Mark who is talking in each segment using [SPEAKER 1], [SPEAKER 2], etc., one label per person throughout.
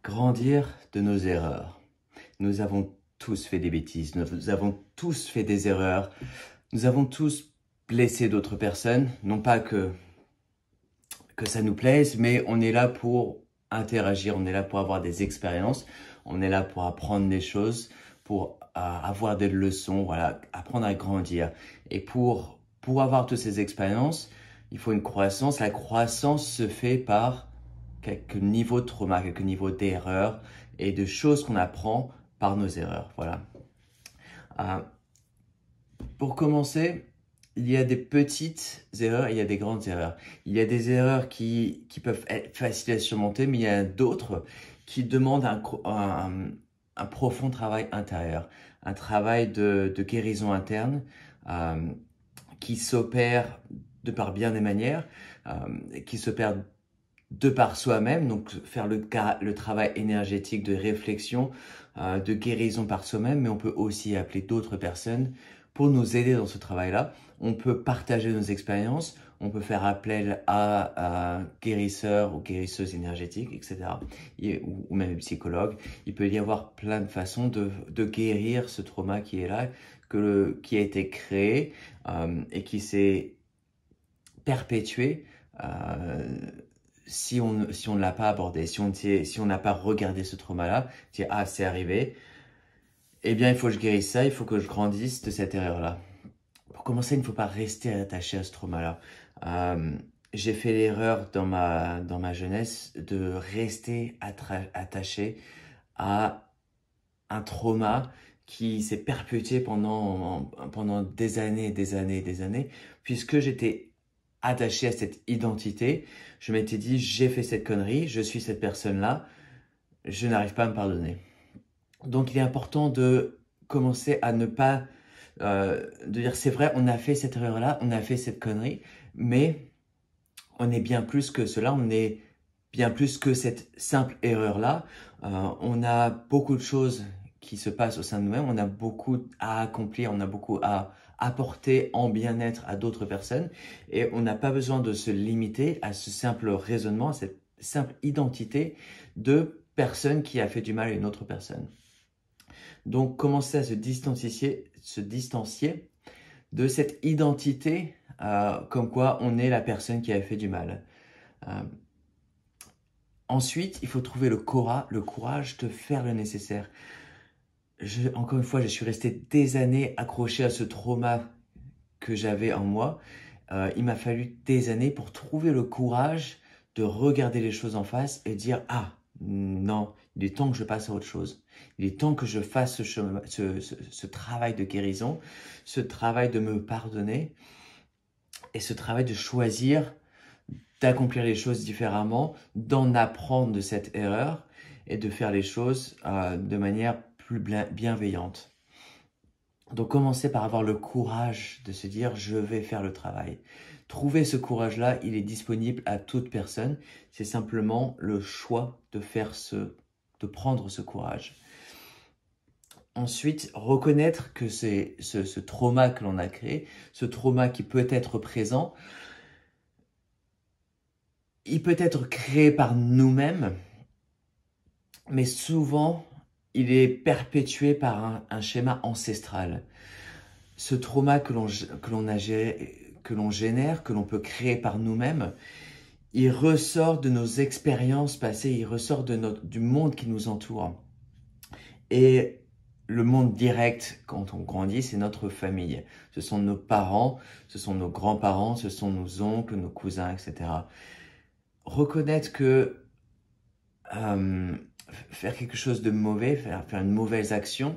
[SPEAKER 1] Grandir de nos erreurs. Nous avons tous fait des bêtises, nous avons tous fait des erreurs, nous avons tous blessé d'autres personnes, non pas que ça nous plaise, mais on est là pour interagir, on est là pour avoir des expériences, on est là pour apprendre des choses, pour avoir des leçons, voilà, apprendre à grandir. Et pour avoir toutes ces expériences, il faut une croissance. La croissance se fait par quelques niveaux de trauma, quelques niveaux d'erreurs et de choses qu'on apprend par nos erreurs. Voilà. Pour commencer, il y a des petites erreurs et il y a des grandes erreurs. Il y a des erreurs qui peuvent être faciles à surmonter, mais il y a d'autres qui demandent un profond travail intérieur, un travail de guérison interne qui s'opère de par bien des manières, qui s'opère de par soi-même, donc faire le travail énergétique de réflexion, de guérison par soi-même, mais on peut aussi appeler d'autres personnes pour nous aider dans ce travail-là. On peut partager nos expériences, on peut faire appel à guérisseurs ou guérisseuses énergétiques, etc. Ou même psychologues. Il peut y avoir plein de façons de guérir ce trauma qui est là, qui a été créé et qui s'est perpétué si on ne l'a pas abordé, si on n'a pas regardé ce trauma-là, dire ah c'est arrivé, eh bien il faut que je guérisse ça, il faut que je grandisse de cette erreur-là. Pour commencer, il ne faut pas rester attaché à ce trauma-là. J'ai fait l'erreur dans ma jeunesse de rester attaché à un trauma qui s'est perpétué pendant des années, des années, des années, puisque j'étais attaché à cette identité. Je m'étais dit, j'ai fait cette connerie, je suis cette personne-là, je n'arrive pas à me pardonner. Donc, il est important de commencer à ne pas de dire, c'est vrai, on a fait cette erreur-là, on a fait cette connerie, mais on est bien plus que cela, on est bien plus que cette simple erreur-là. On a beaucoup de choses qui se passent au sein de nous-mêmes, on a beaucoup à accomplir, on a beaucoup à apporter en bien-être à d'autres personnes et on n'a pas besoin de se limiter à ce simple raisonnement, à cette simple identité de personne qui a fait du mal à une autre personne. Donc, commencer à se distancier de cette identité comme quoi on est la personne qui a fait du mal. Ensuite, il faut trouver le courage de faire le nécessaire. Encore une fois, je suis resté des années accroché à ce trauma que j'avais en moi. Il m'a fallu des années pour trouver le courage de regarder les choses en face et dire « Ah, non, il est temps que je passe à autre chose. Il est temps que je fasse ce travail de guérison, ce travail de me pardonner et ce travail de choisir d'accomplir les choses différemment, d'en apprendre de cette erreur et de faire les choses de manière plus bienveillante. » Donc, commencez par avoir le courage de se dire « je vais faire le travail ». Trouver ce courage-là, il est disponible à toute personne. C'est simplement le choix de prendre ce courage. Ensuite, reconnaître que c'est ce trauma que l'on a créé, ce trauma qui peut être présent, il peut être créé par nous-mêmes, mais souvent, il est perpétué par un schéma ancestral. Ce trauma que l'on génère, que l'on peut créer par nous-mêmes, il ressort de nos expériences passées, il ressort du monde qui nous entoure. Et le monde direct, quand on grandit, c'est notre famille. Ce sont nos parents, ce sont nos grands-parents, ce sont nos oncles, nos cousins, etc. Reconnaître que faire quelque chose de mauvais, faire une mauvaise action,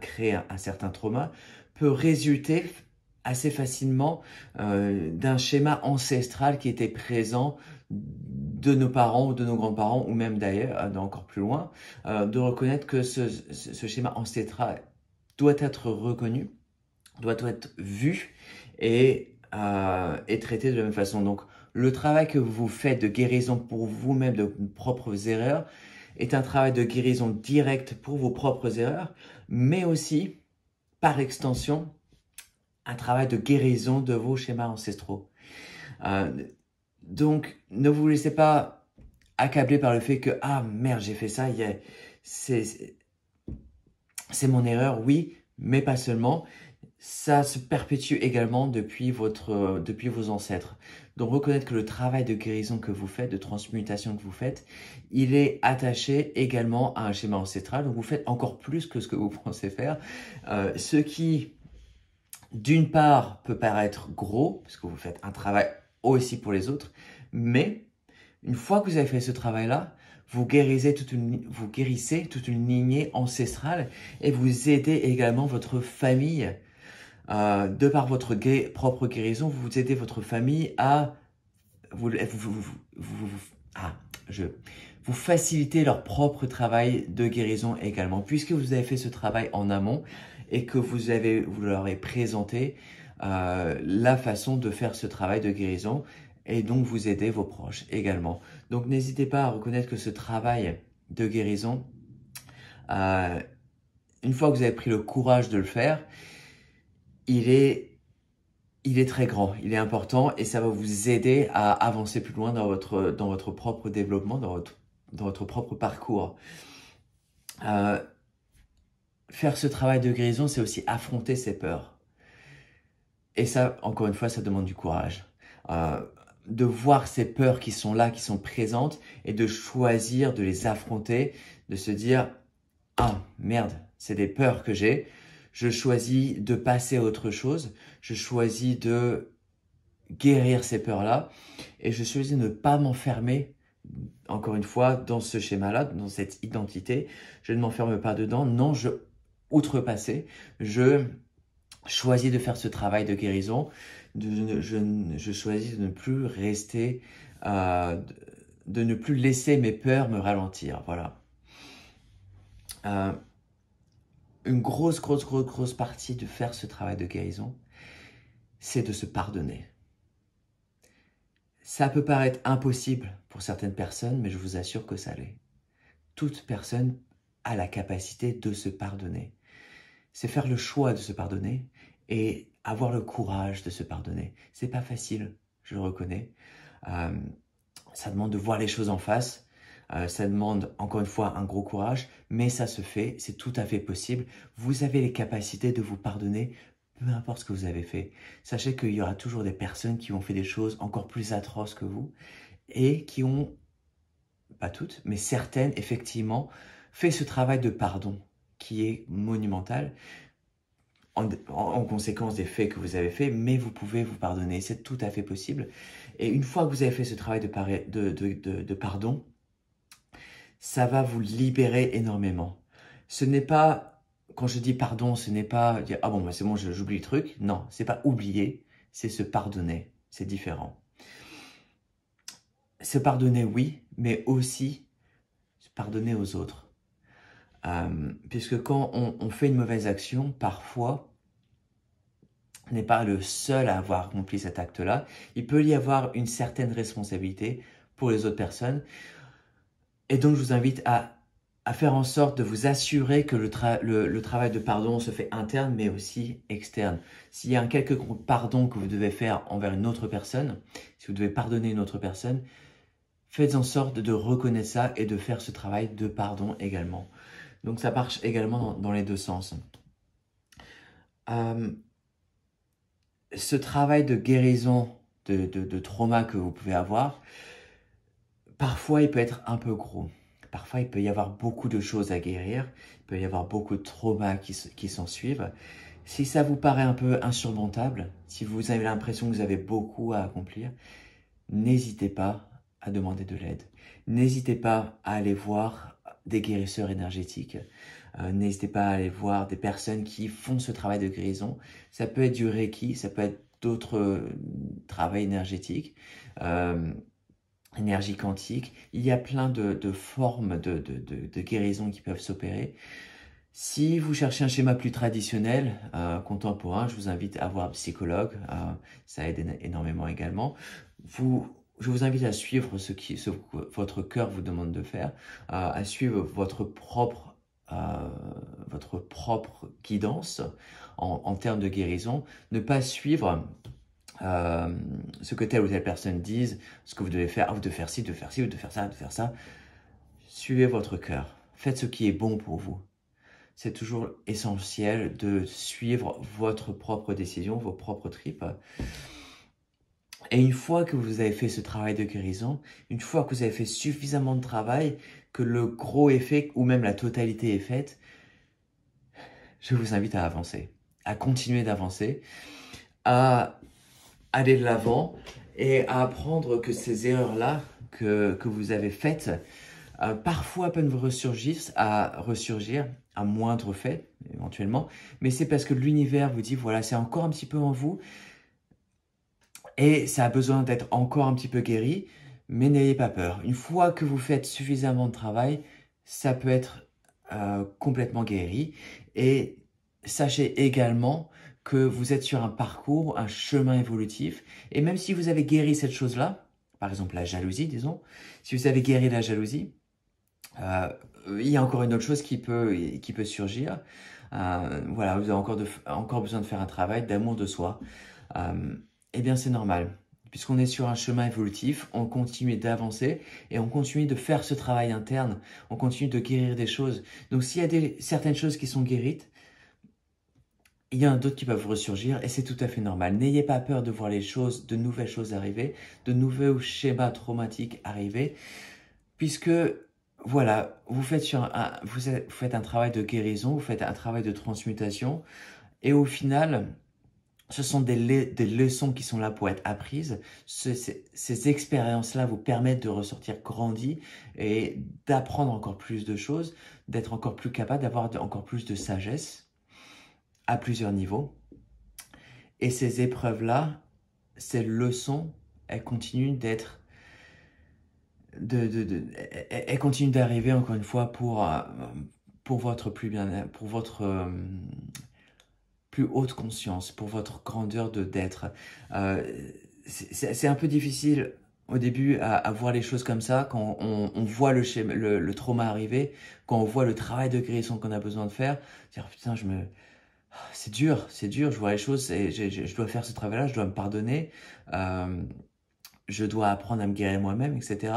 [SPEAKER 1] créer un certain trauma, peut résulter assez facilement d'un schéma ancestral qui était présent de nos parents ou de nos grands-parents ou même d'ailleurs, encore plus loin, de reconnaître que ce schéma ancestral doit être reconnu, doit être vu et traité de la même façon. Donc, le travail que vous faites de guérison pour vous-même de vos propres erreurs est un travail de guérison directe pour vos propres erreurs, mais aussi, par extension, un travail de guérison de vos schémas ancestraux. Donc, ne vous laissez pas accablé par le fait que, ah merde, j'ai fait ça, c'est mon erreur, oui, mais pas seulement. Ça se perpétue également depuis vos ancêtres. Donc, reconnaître que le travail de guérison que vous faites, de transmutation que vous faites, il est attaché également à un schéma ancestral. Donc, vous faites encore plus que ce que vous pensez faire. Ce qui, d'une part, peut paraître gros, parce que vous faites un travail aussi pour les autres, mais une fois que vous avez fait ce travail-là, vous guérissez toute une lignée ancestrale et vous aidez également votre famille. De par votre propre guérison, vous aidez votre famille à vous faciliter leur propre travail de guérison également. Puisque vous avez fait ce travail en amont et que vous leur avez présenté la façon de faire ce travail de guérison et donc vous aidez vos proches également. Donc n'hésitez pas à reconnaître que ce travail de guérison, une fois que vous avez pris le courage de le faire, il est très grand, il est important et ça va vous aider à avancer plus loin dans votre propre développement, dans votre propre parcours. Faire ce travail de guérison, c'est aussi affronter ses peurs. Et ça, encore une fois, ça demande du courage. De voir ces peurs qui sont là, qui sont présentes et de choisir de les affronter, de se dire « Ah, merde, c'est des peurs que j'ai. » Je choisis de passer à autre chose. Je choisis de guérir ces peurs-là. Et je choisis de ne pas m'enfermer, encore une fois, dans ce schéma-là, dans cette identité. Je ne m'enferme pas dedans. Non, je outrepasser. Je choisis de faire ce travail de guérison. Je choisis de ne plus rester, de ne plus laisser mes peurs me ralentir. Voilà. Une grosse partie de faire ce travail de guérison, c'est de se pardonner. Ça peut paraître impossible pour certaines personnes, mais je vous assure que ça l'est. Toute personne a la capacité de se pardonner. C'est faire le choix de se pardonner et avoir le courage de se pardonner. C'est pas facile, je le reconnais. Ça demande de voir les choses en face. Ça demande, encore une fois, un gros courage, mais ça se fait, c'est tout à fait possible. Vous avez les capacités de vous pardonner, peu importe ce que vous avez fait. Sachez qu'il y aura toujours des personnes qui ont fait des choses encore plus atroces que vous et qui ont, pas toutes, mais certaines, effectivement, fait ce travail de pardon qui est monumental en conséquence des faits que vous avez faits, mais vous pouvez vous pardonner, c'est tout à fait possible. Et une fois que vous avez fait ce travail de pardon, ça va vous libérer énormément. Ce n'est pas, quand je dis pardon, ce n'est pas dire « Ah bon, bah c'est bon, j'oublie le truc ». Non, c'est pas oublier, c'est se pardonner. C'est différent. Se pardonner, oui, mais aussi se pardonner aux autres. Puisque quand on fait une mauvaise action, parfois, on n'est pas le seul à avoir accompli cet acte-là. Il peut y avoir une certaine responsabilité pour les autres personnes. Et donc, je vous invite à faire en sorte de vous assurer que le travail de pardon se fait interne, mais aussi externe. S'il y a un quelconque pardon que vous devez faire envers une autre personne, si vous devez pardonner une autre personne, faites en sorte de reconnaître ça et de faire ce travail de pardon également. Donc, ça marche également dans les deux sens. Ce travail de guérison de trauma que vous pouvez avoir, parfois, il peut être un peu gros. Parfois, il peut y avoir beaucoup de choses à guérir. Il peut y avoir beaucoup de traumas qui s'en suivent. Si ça vous paraît un peu insurmontable, si vous avez l'impression que vous avez beaucoup à accomplir, n'hésitez pas à demander de l'aide. N'hésitez pas à aller voir des guérisseurs énergétiques. N'hésitez pas à aller voir des personnes qui font ce travail de guérison. Ça peut être du Reiki, ça peut être d'autres travaux énergétiques. Énergie quantique, il y a plein de formes de guérison qui peuvent s'opérer. Si vous cherchez un schéma plus traditionnel, contemporain, je vous invite à voir un psychologue, ça aide énormément également. Je vous invite à suivre ce que votre cœur vous demande de faire, à suivre votre propre guidance en termes de guérison, ne pas suivre ce que telle ou telle personne dise, ce que vous devez faire, vous devez faire ci, vous devez faire ci, vous devez faire ça, vous devez faire ça. Suivez votre cœur. Faites ce qui est bon pour vous. C'est toujours essentiel de suivre votre propre décision, vos propres tripes. Et une fois que vous avez fait ce travail de guérison, une fois que vous avez fait suffisamment de travail, que le gros effet ou même la totalité est faite, je vous invite à avancer, à continuer d'avancer, à aller de l'avant et à apprendre que ces erreurs-là que vous avez faites, parfois peuvent ressurgir à moindre fait, éventuellement, mais c'est parce que l'univers vous dit, voilà, c'est encore un petit peu en vous, et ça a besoin d'être encore un petit peu guéri, mais n'ayez pas peur. Une fois que vous faites suffisamment de travail, ça peut être complètement guéri. Et sachez également que vous êtes sur un parcours, un chemin évolutif. Et même si vous avez guéri cette chose-là, par exemple la jalousie, disons, si vous avez guéri la jalousie, il y a encore une autre chose qui peut surgir. Voilà, vous avez encore besoin de faire un travail d'amour de soi. Eh bien, c'est normal. Puisqu'on est sur un chemin évolutif, on continue d'avancer et on continue de faire ce travail interne. On continue de guérir des choses. Donc, s'il y a certaines choses qui sont guéries, il y en a d'autres qui peuvent ressurgir et c'est tout à fait normal. N'ayez pas peur de voir de nouvelles choses arriver, de nouveaux schémas traumatiques arriver, puisque voilà, vous faites un travail de guérison, vous faites un travail de transmutation et au final, ce sont des leçons qui sont là pour être apprises. Ces expériences-là vous permettent de ressortir grandi et d'apprendre encore plus de choses, d'être encore plus capable, d'avoir encore plus de sagesse à plusieurs niveaux. Et ces épreuves-là, ces leçons, elles continuent d'être... elles continuent d'arriver encore une fois pour votre plus bien, pour votre... plus haute conscience, pour votre grandeur d'être. C'est un peu difficile au début à voir les choses comme ça, quand on voit le trauma arriver, quand on voit le travail de guérison qu'on a besoin de faire, dire putain, c'est dur, je vois les choses, et je dois faire ce travail-là, je dois me pardonner, je dois apprendre à me guérir moi-même, etc.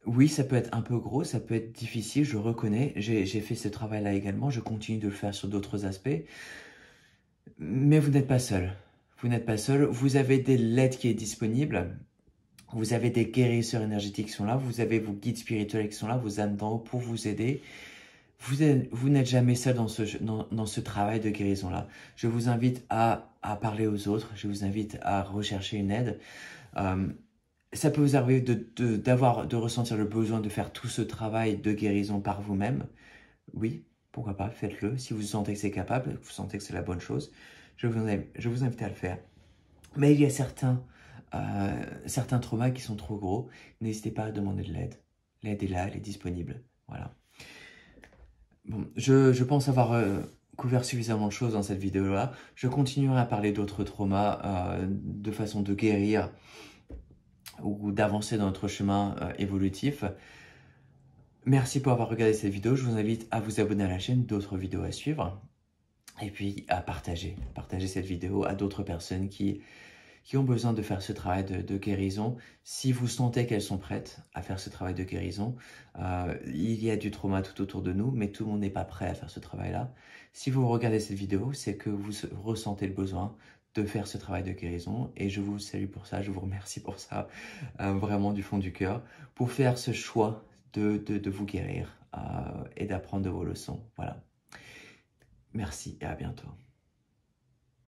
[SPEAKER 1] Oui, ça peut être un peu gros, ça peut être difficile, je reconnais, j'ai fait ce travail-là également, je continue de le faire sur d'autres aspects. Mais vous n'êtes pas seul. Vous n'êtes pas seul. Vous avez de l'aide qui est disponible. Vous avez des guérisseurs énergétiques qui sont là. Vous avez vos guides spirituels qui sont là, vos âmes d'en haut pour vous aider. Vous n'êtes jamais seul dans ce travail de guérison-là. Je vous invite à parler aux autres. Je vous invite à rechercher une aide. Ça peut vous arriver de ressentir le besoin de faire tout ce travail de guérison par vous-même. Oui, pourquoi pas, faites-le. Si vous sentez que c'est capable, que vous sentez que c'est la bonne chose, je vous invite à le faire. Mais il y a certains traumas qui sont trop gros. N'hésitez pas à demander de l'aide. L'aide est là, elle est disponible. Voilà. Bon, je pense avoir couvert suffisamment de choses dans cette vidéo-là. Je continuerai à parler d'autres traumas de façon de guérir ou d'avancer dans notre chemin évolutif. Merci pour avoir regardé cette vidéo. Je vous invite à vous abonner à la chaîne, d'autres vidéos à suivre. Et puis à partager cette vidéo à d'autres personnes qui ont besoin de faire ce travail de guérison. Si vous sentez qu'elles sont prêtes à faire ce travail de guérison, il y a du trauma tout autour de nous, mais tout le monde n'est pas prêt à faire ce travail-là. Si vous regardez cette vidéo, c'est que vous ressentez le besoin de faire ce travail de guérison et je vous salue pour ça, je vous remercie pour ça, vraiment du fond du cœur, pour faire ce choix de vous guérir et d'apprendre de vos leçons. Voilà. Merci et à bientôt.